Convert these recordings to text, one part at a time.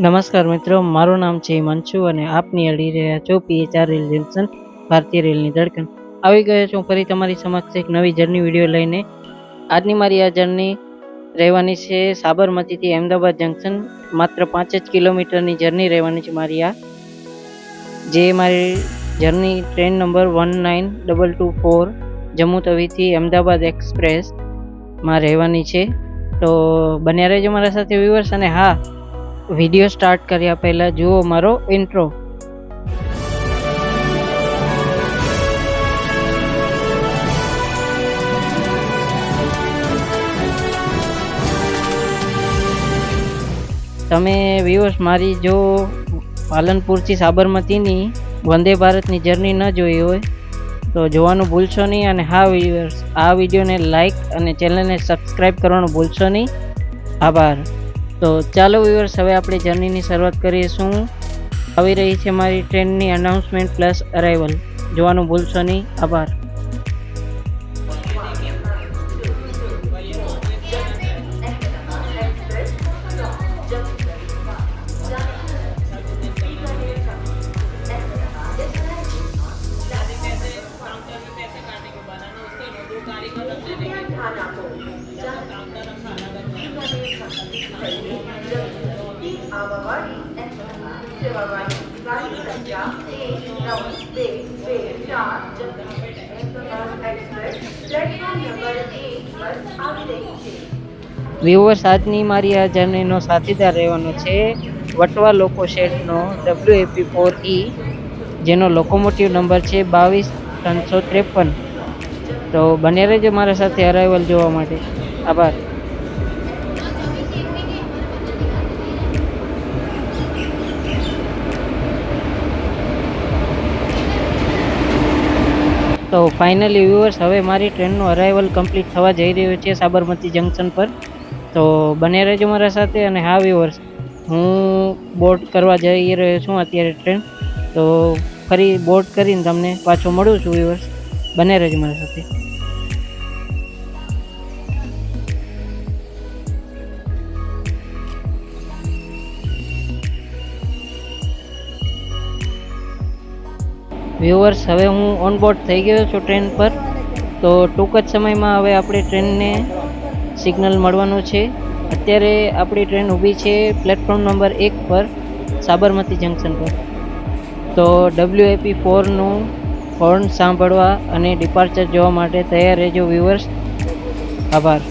નમસ્કાર મિત્રો, મારું નામ છે હિમાંશુ અને આપ નિહાળી રહ્યા છો PHR રેલ જંકશન, ભારતીય રેલની ધડકન. આવી ગયો છું ફરી તમારી સમક્ષ એક નવી જર્ની વિડીયો લઈને. આજની મારી આ જર્ની રહેવાની છે સાબરમતીથી અમદાવાદ જંકશન. માત્ર 5 જ કિલોમીટરની જર્ની રહેવાની છે મારી આ, જે મારી જર્ની ટ્રેન નંબર 19224 જમ્મુ તવીથી અમદાવાદ એક્સપ્રેસમાં રહેવાની છે. તો બન્યા રહેજો મારા સાથે વ્યુઅર્સ. અને હા, વિડીયો સ્ટાર્ટ કર્યા પહેલા જુઓ મારો ઇન્ટ્રો. તમે વ્યુઅર્સ મારી જો પાલનપુરથી સાબરમતીની વંદે ભારતની જર્ની ન જોઈ હોય તો જોવાનું ભૂલશો નહીં. અને હા વ્યુઅર્સ, આ વિડીયોને લાઈક અને ચેનલને સબસ્ક્રાઈબ કરવાનું ભૂલશો નહીં. આભાર. તો ચાલો વ્યુઅર્સ, હવે આપણે જર્નીની શરૂઆત કરીશું. આવી રહી છે મારી ટ્રેનની અનાઉન્સમેન્ટ પ્લસ અરાઇવલ. જોવાનું ભૂલશો નહીં. આભાર. વ્યુઅર્સ, આજની મારી આ જર્નીનો સાથીદાર રહેવાનો છે વટવા લોકો શેડનો WAP4E, જેનો લોકોમોટિવ નંબર છે 22353. તો બન્યા રહેજો મારા સાથે અરાઇવલ જોવા માટે. આભાર. તો ફાઇનલી વ્યુઅર્સ, હવે મારી ટ્રેનનું અરાઇવલ કમ્પ્લીટ થવા જઈ રહ્યું છે સાબરમતી જંકશન પર. તો બન્યા રહેજો મારા સાથે. અને હા વ્યુઅર્સ, હું બોર્ડ કરવા જઈ રહ્યો છું અત્યારે ટ્રેન. તો ફરી બોર્ડ કરીને તમને પાછો મળું છું વ્યુઅર્સ. બન્યા રહેજો મારા સાથે. વ્યુઅર્સ, હવે હું ઓન બોર્ડ થઈ ગયો છું ટ્રેન પર. તો ટૂંક જ સમયમાં હવે આપણે ટ્રેનને સિગ્નલ મળવાનું છે. અત્યારે આપણી ટ્રેન ઊભી છે પ્લેટફોર્મ નંબર 1 પર સાબરમતી જંકશન પર. તો WAP4નું હોર્ન સાંભળવા અને ડિપાર્ચર જોવા માટે તૈયાર રહેજો વ્યુઅર્સ. આભાર.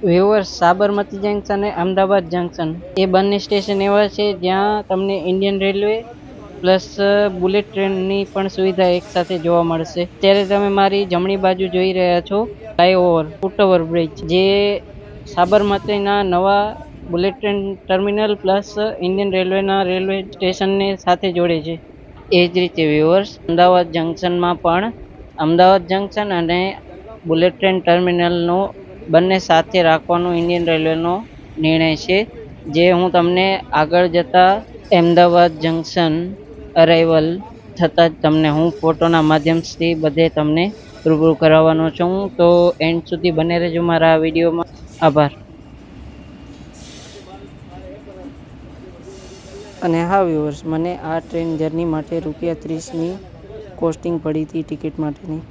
વ્યુઅર્સ, સાબરમતી જંકશન અને અમદાવાદ જંકશન એ બંને સ્ટેશન એવા છે જ્યાં તમને ઇન્ડિયન રેલવે પ્લસ બુલેટ ટ્રેનની પણ સુવિધા એકસાથે જોવા મળશે. ત્યારે તમે મારી જમણી બાજુ જોઈ રહ્યા છો ફ્લાયઓવર, ફૂટઓવર બ્રિજ, જે સાબરમતીના નવા bullet train terminal plus Indian રેલવેના રેલવે સ્ટેશનને સાથે જોડે છે. એ જ રીતે વ્યુઅર્સ, અમદાવાદ જંકશનમાં પણ અમદાવાદ જંકશન અને બુલેટ ટ્રેન ટર્મિનલનો બંને સાથે રાખવાનો ઇન્ડિયન રેલવેનો નિર્ણય છે, જે હું તમને આગળ જતા અમદાવાદ જંકશન અરાઇવલ થતાં જ તમને હું ફોટોના માધ્યમથી બધે તમને રૂબરૂ કરાવવાનો છું. તો એન્ડ સુધી બને રહેજો મારા આ વિડીયોમાં. આભાર. અને હા વ્યુઅર્સ, મને આ ટ્રેન જર્ની માટે ₹30ની કોસ્ટિંગ પડી હતી ટિકિટ માટેની.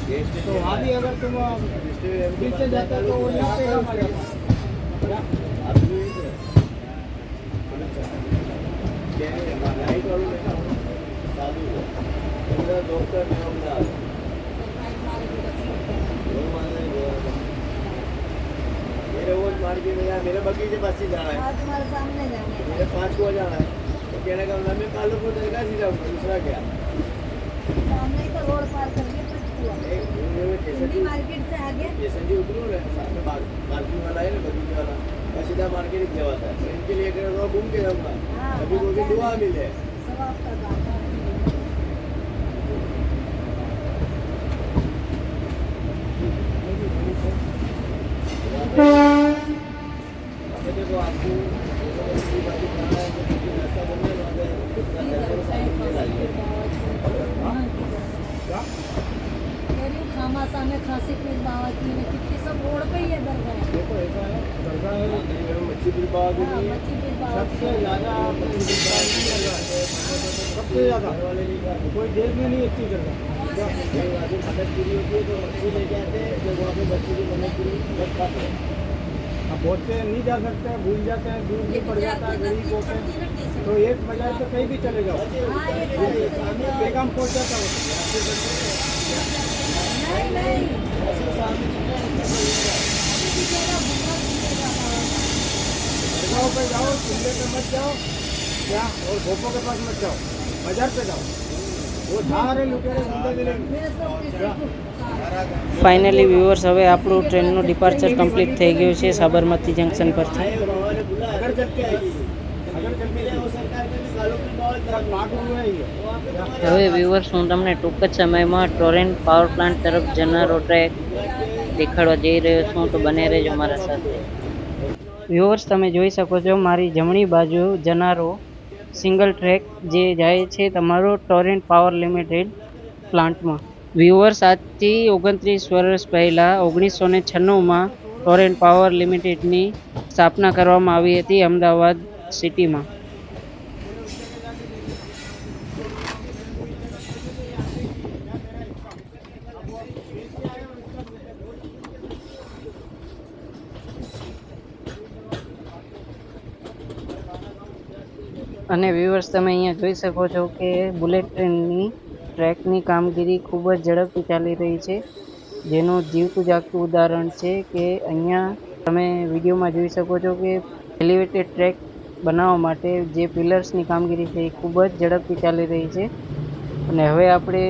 तो वहाँ भी अगर तुम बीच से जाते हो तो वो यहाँ पे मेरे बगीचे पास ही जाना है, तुम्हारे सामने जाना है, मेरे 5 को जाना है, तो कहने का मतलब मैं कालूपुर तरीका ही जाऊँगा, दूसरा क्या सामने ही तो रोड पार करके मार्केट से आगे स्टेशन से उतरो ना, सामने पार्किंग वाला है ना, बगीचे वाला, और सीधा मार्केट ही जाता है। तो इनके लिए थोड़ा घूम के जाऊँगा, अभी कोई दुआ मिले सब आपका काम है। देखो आपको खामासा में खांसी पीर बाबा की कितनी सब रोड पे ही है दरगाह। देखो ऐसा है, दरगाह है मच्छी पीर बाबा की, मच्छी पीर बाबा सबसे ज़्यादा सबसे ज़्यादा कोई देश में नहीं इतनी जगह मदद पूरी होती है तो मच्छी लेके आते हैं, जब वहाँ पे मच्छी की मदद पूरी मत खाते हैं। अब बहुत से नहीं जा सकते हैं, भूल जाते हैं, दूर भी पड़ जाता है, गरीब होते हैं, तो एक बाजार तो कहीं भी चले जाओ, बेगम पहुँच जाता है। दरगाहों पे जाओ, किले पे मत जाओ क्या, और भोपो के पास मत जाओ, बाजार पे जाओ, वो सारे लुटेरे घूमते मिलेंगे। ફાઇનલી વ્યુઅર્સ, હવે આપણું ટ્રેનનું ડિપાર્ચર કમ્પ્લીટ થઈ ગયું છે સાબરમતી જંકશન પરથી. હવે વ્યુઅર્સ, હું તમને ટૂંક જ સમયમાં ટોરેન્ટ પાવર પ્લાન્ટ તરફ જનારો ટ્રેક દેખાડવા જઈ રહ્યો છું, તો બને રહેજો મારા સાથે. વ્યુઅર્સ, તમે જોઈ શકો છો મારી જમણી બાજુ જનારો સિંગલ ટ્રેક જે જાય છે તમારો ટોરેન્ટ પાવર લિમિટેડ પ્લાન્ટમાં. વ્યુઅર્સ, આજથી 29 વર્ષ પહેલાં 1996માં ટોરેન્ટ પાવર લિમિટેડની સ્થાપના કરવામાં આવી હતી અમદાવાદ સિટીમાં. અને વ્યુઅર્સ, તમે અહીંયા જોઈ શકો છો કે બુલેટ ટ્રેનની ટ્રેકની કામગીરી ખૂબ જ ઝડપથી ચાલી રહી છે, જેનું જીવતું જાગતું ઉદાહરણ છે કે અહીંયા તમે વિડીયોમાં જોઈ શકો છો કે એલિવેટેડ ટ્રેક બનાવવા માટે જે પિલર્સની કામગીરી છે એ ખૂબ જ ઝડપથી ચાલી રહી છે. અને હવે આપણે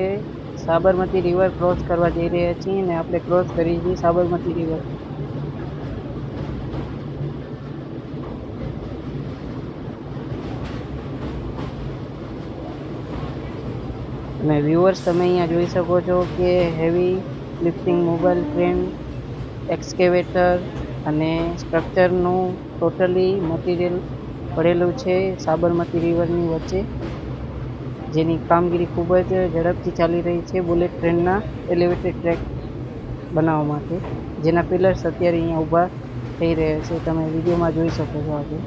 સાબરમતી રિવર ક્રોસ કરવા જઈ રહ્યા છીએ અને આપણે ક્રોસ કરી છીએ સાબરમતી રિવર. અને વ્યુઅર્સ, તમે અહીંયા જોઈ શકો છો કે હેવી લિફ્ટિંગ મોબાઈલ ક્રેન, એક્સકેવેટર અને સ્ટ્રક્ચરનું ટોટલી મટીરિયલ પડેલું છે સાબરમતી રિવરની વચ્ચે, જેની કામગીરી ખૂબ જ ઝડપથી ચાલી રહી છે બુલેટ ટ્રેનના એલિવેટેડ ટ્રેક બનાવવા માટે, જેના પિલર્સ અત્યારે અહીંયા ઊભા થઈ રહ્યા છે, તમે વિડીયોમાં જોઈ શકો છો આજે.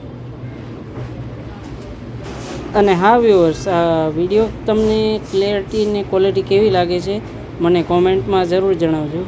અને હા વ્યુઅર્સ, આ વિડીયો તમને ક્લેરિટી ને ક્વોલિટી કેવી લાગે છે મને કોમેન્ટમાં જરૂર જણાવજો.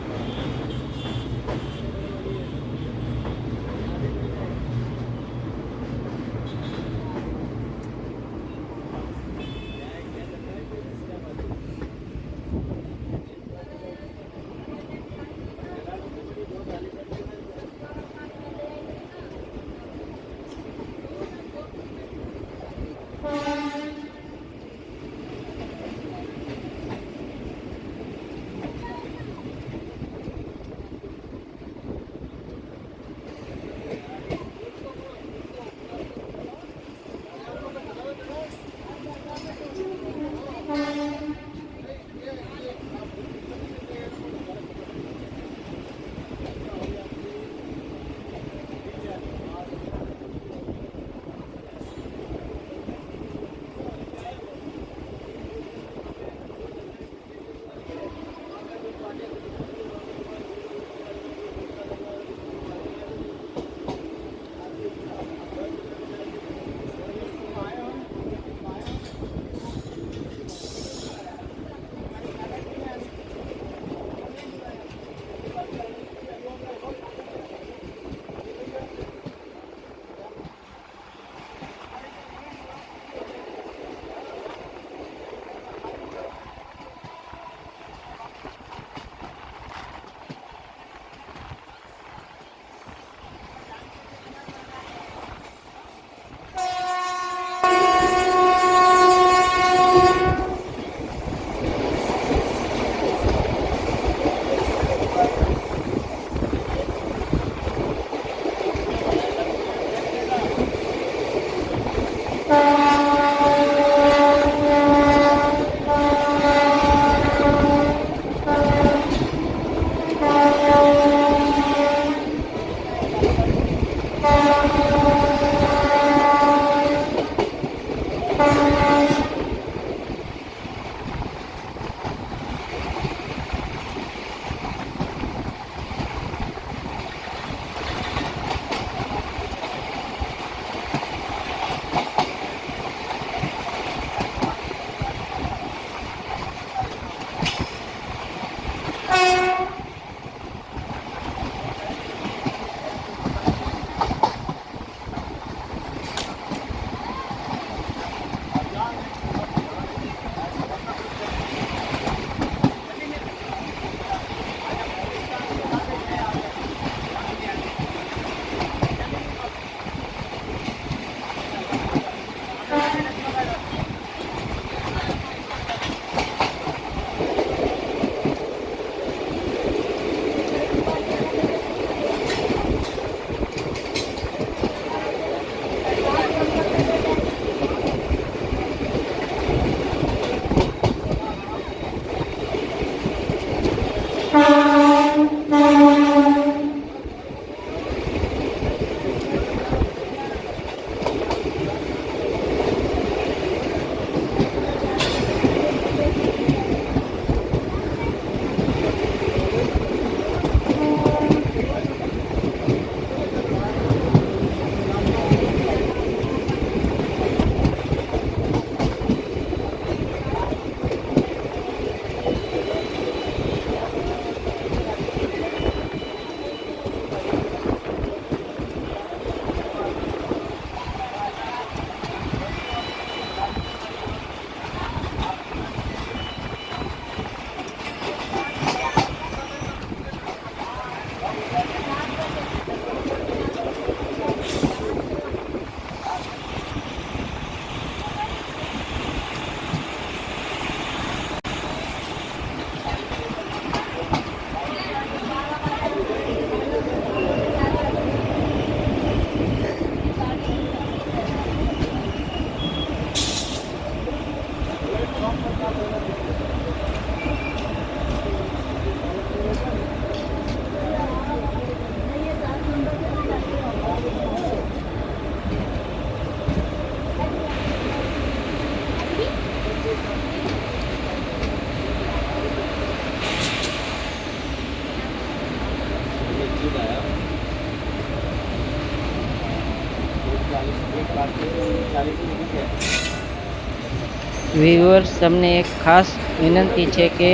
વ્યુઅર્સ, તમને એક ખાસ વિનંતી છે કે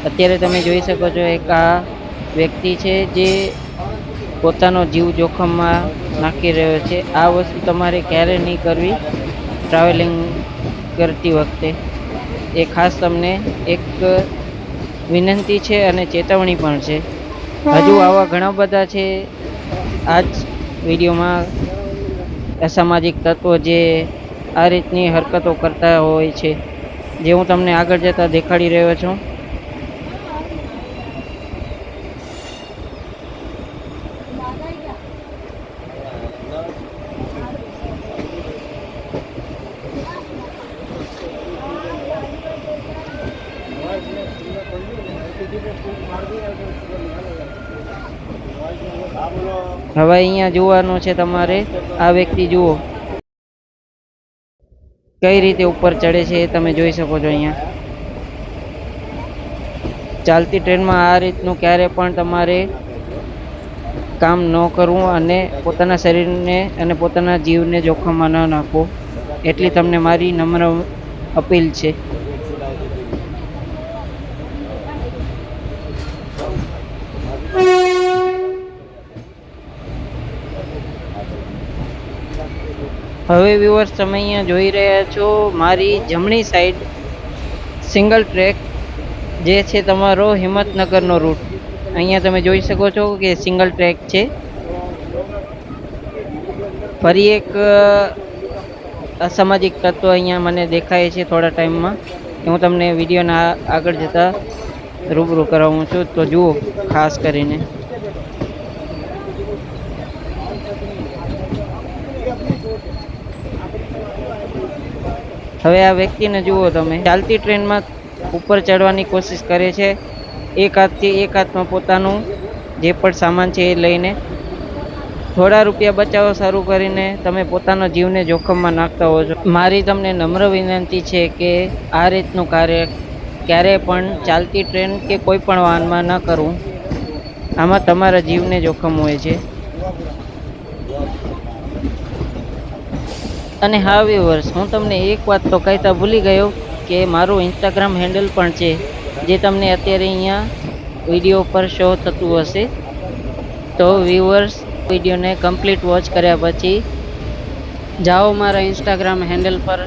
અત્યારે તમે જોઈ શકો છો એક આ વ્યક્તિ છે જે પોતાનો જીવ જોખમમાં નાખી રહ્યો છે. આ વસ્તુ તમારે ક્યારે નહીં કરવી ટ્રાવેલિંગ કરતી વખતે. એ ખાસ તમને એક વિનંતી છે અને ચેતવણી પણ છે. હજુ આવા ઘણા બધા છે આ જ વિડીયોમાં અસામાજિક તત્વો જે આ રીતની હરકતો કરતા હોય છે, જે હું તમને આગળ જતાં દેખાડી રહ્યો છું. હવે અહીંયા જોવાનું છે તમારે, આ વ્યક્તિ જુઓ કઈ રીતે ઉપર ચડે છે એ તમે જોઈ શકો છો. અહીંયા ચાલતી ટ્રેનમાં આ રીતનું ક્યારે પણ તમારે કામ ન કરવું અને પોતાના શરીરને અને પોતાના જીવને જોખમમાં ન નાખવો, એટલી તમને મારી નમ્ર અપીલ છે. હવે વ્યુઅર્સ, તમે અહીંયા જોઈ રહ્યા છો મારી જમણી સાઈડ સિંગલ ટ્રેક જે છે તમારો હિંમતનગરનો રૂટ. અહીંયા તમે જોઈ શકો છો કે સિંગલ ટ્રેક છે. ફરી એક અસામાજિક તત્વ અહીંયા મને દેખાય છે થોડા ટાઈમમાં, હું તમને વિડીયોના આગળ જતાં રૂબરૂ કરાવું છું. તો જુઓ ખાસ કરીને. હવે આ વ્યક્તિને જુઓ તમે, ચાલતી ટ્રેનમાં ઉપર ચડવાની કોશિશ કરે છે. એક હાથથી એક હાથમાં પોતાનું જે પણ સામાન છે એ લઈને થોડા રૂપિયા બચાવો શરૂ કરીને તમે પોતાના જીવને જોખમમાં નાખતા હો છો. મારી તમને નમ્ર વિનંતી છે કે આ રીતનું કાર્ય ક્યારેય પણ ચાલતી ટ્રેન કે કોઈ પણ વાહનમાં ન કરવું. આમાં તમારા જીવને જોખમ હોય છે. અને હા વ્યુઅર્સ, હું તમને એક વાત તો કહેતા ભૂલી ગયો કે મારું ઇન્સ્ટાગ્રામ હેન્ડલ પણ છે, જે તમને અત્યારે અહીંયા વિડીયો પર શો થતું હશે. તો વ્યુઅર્સ, વિડીયોને કમ્પ્લીટ વોચ કર્યા પછી જાઓ મારા ઇન્સ્ટાગ્રામ હેન્ડલ પર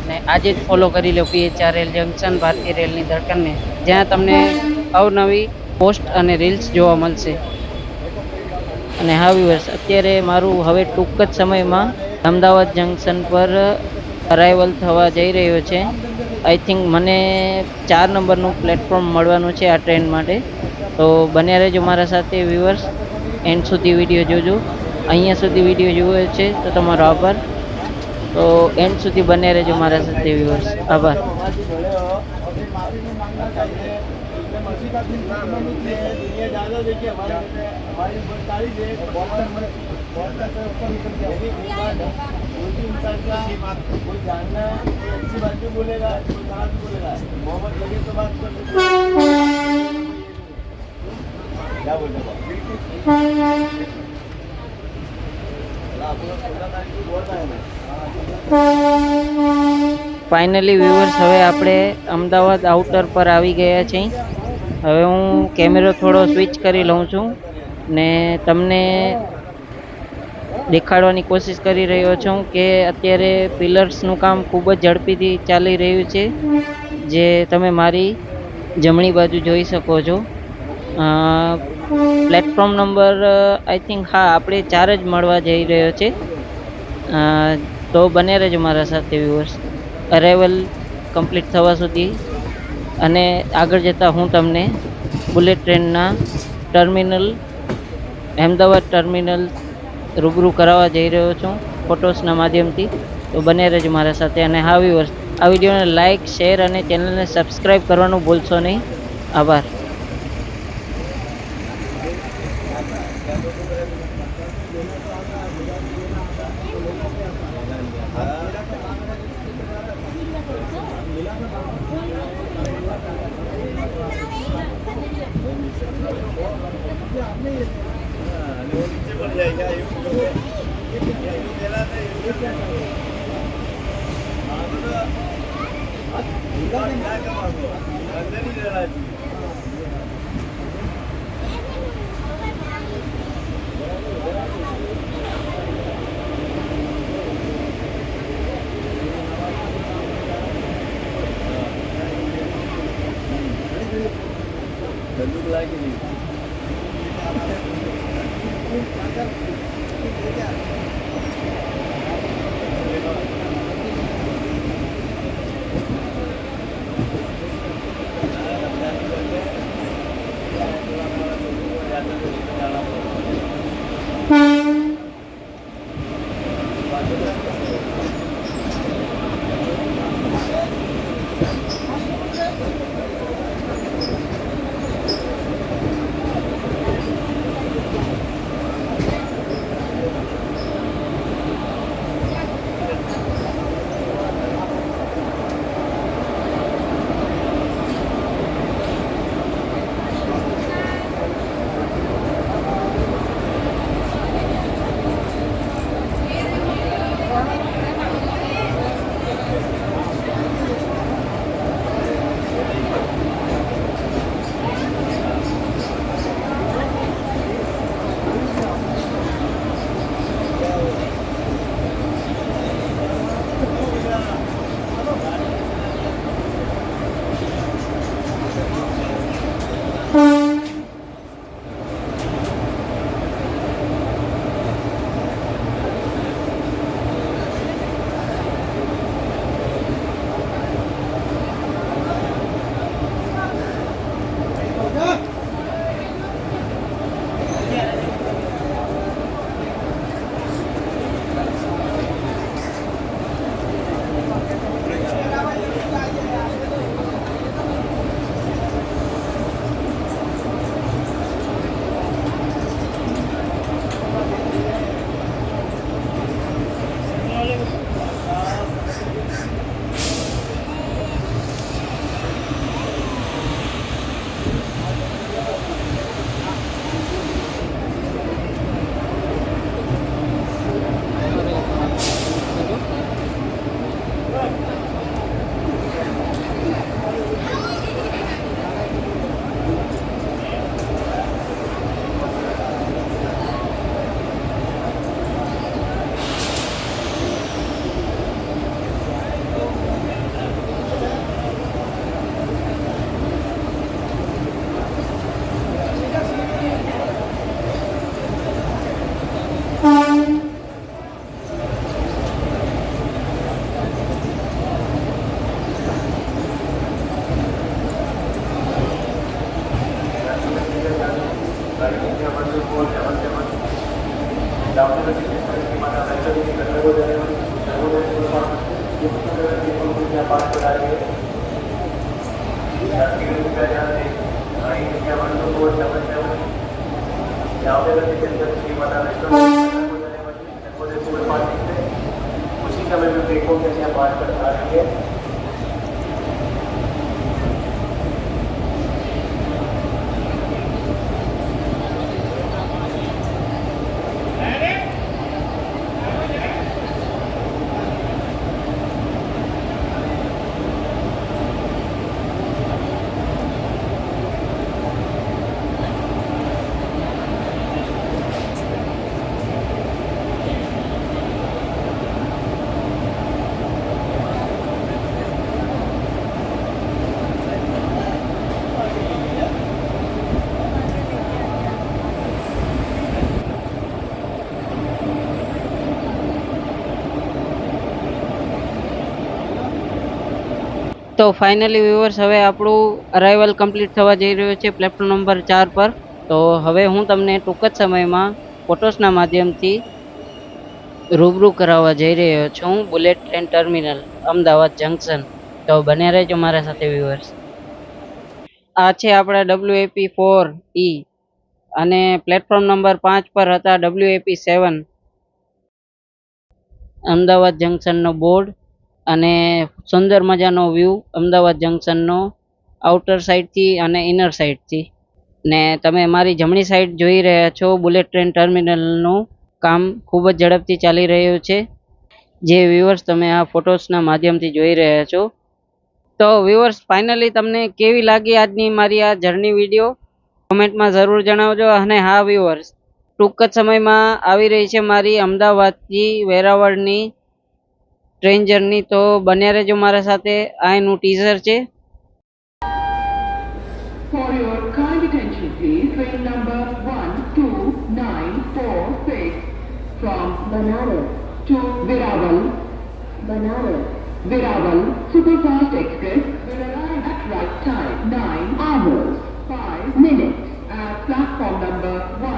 ને આજે જ ફોલો કરી લો PHRL જંકશન ભારતીય રેલની ધડકનને, જ્યાં તમને અવનવી પોસ્ટ અને રીલ્સ જોવા મળશે. અને હા વ્યુઅર્સ, અત્યારે મારું હવે ટૂંક જ સમયમાં અમદાવાદ જંકશન પર અરાઇવલ થવા જઈ રહ્યો છે. આઈ થિંક મને 4 નંબરનું પ્લેટફોર્મ મળવાનું છે આ ટ્રેન માટે. તો બન્યા રહેજો મારા સાથે વ્યુઅર્સ, એન્ડ સુધી વિડીયો જોજો. અહીંયા સુધી વિડીયો જોયો છે તો તમારો આભાર. તો એન્ડ સુધી બન્યા રહેજો મારા સાથે વ્યુઅર્સ. આભાર. कोई जानना कोई अच्छी बात भी बोलेगा, कोई खराब भी बोलेगा, मोहब्बत लगे तो बात कर सकते। क्या बोलते हो? ફાઇનલી વ્યુઅર્સ, હવે આપણે અમદાવાદ આઉટર પર આવી ગયા છીએ. હવે હું કેમેરો થોડો સ્વિચ કરી લઉં છું ને તમને દેખાડવાની કોશિશ કરી રહ્યો છું કે અત્યારે પિલર્સનું કામ ખૂબ જ ઝડપીથી ચાલી રહ્યું છે, જે તમે મારી જમણી બાજુ જોઈ શકો છો. પ્લેટફોર્મ નંબર આઈ થિંક હા આપણે 4 જ મળવા જઈ રહ્યો છે. તો બને રહેજો મારા સાથે વ્યુઅર્સ, અરાઇવલ કમ્પ્લીટ થવા સુધી. અને આગળ જતાં હું તમને બુલેટ ટ્રેનના ટર્મિનલ, અમદાવાદ ટર્મિનલ રૂબરૂ કરાવવા જઈ રહ્યો છું ફોટોસના માધ્યમથી. તો બને રહેજો મારા સાથે. અને હા વ્યુઅર્સ, આ વિડીયોને લાઇક, શેર અને ચેનલને સબસ્ક્રાઈબ કરવાનું ભૂલશો નહીં. આભાર. नीचे बढ़ जाएगा अंदर ही रहना चाहिए। बंदूक ला के नहीं उसी समय में देखो कि यहाँ बात कर आ रही है। તો ફાઇનલી વ્યુઅર્સ હવે આપણું અરાઇવલ કમ્પ્લીટ થવા જઈ રહ્યું છે પ્લેટફોર્મ નંબર 4 પર. તો હવે હું તમને ટૂંક જ સમયમાં ફોટોસના માધ્યમથી રૂબરૂ કરાવવા જઈ રહ્યો છું bullet train terminal Ahmedabad junction. તો બન્યા રહેજો મારા સાથે વ્યુઅર્સ. આ છે આપણા WAP4E અને પ્લેટફોર્મ નંબર 5 પર હતા WAP7 અમદાવાદ જંકશનનો બોર્ડ અને સુંદર મજાનો વ્યૂ અમદાવાદ જંકશનનો આઉટર સાઈડથી અને ઇનર સાઈડથી. ને તમે મારી જમણી સાઈડ જોઈ રહ્યા છો બુલેટ ટ્રેન ટર્મિનલનું કામ ખૂબ જ ઝડપથી ચાલી રહ્યું છે, જે વ્યુઅર્સ તમે આ ફોટોસના માધ્યમથી જોઈ રહ્યા છો. તો વ્યુઅર્સ ફાઇનલી તમને કેવી લાગી આજની મારી આ જર્ની વિડીયો કોમેન્ટમાં જરૂર જણાવજો. અને હા વ્યુઅર્સ, ટૂંક જ સમયમાં આવી રહી છે મારી અમદાવાદથી વેરાવળની ટ્રેન જર્ની. તો બન્યા રહેજો મારા સાથે. આ એનું ટીઝર છે. For your kind attention please, train number 12946 from Banaras to Veraval. Veraval Superfast Express will arrive at right time 9 hours 5 minutes at platform number 1.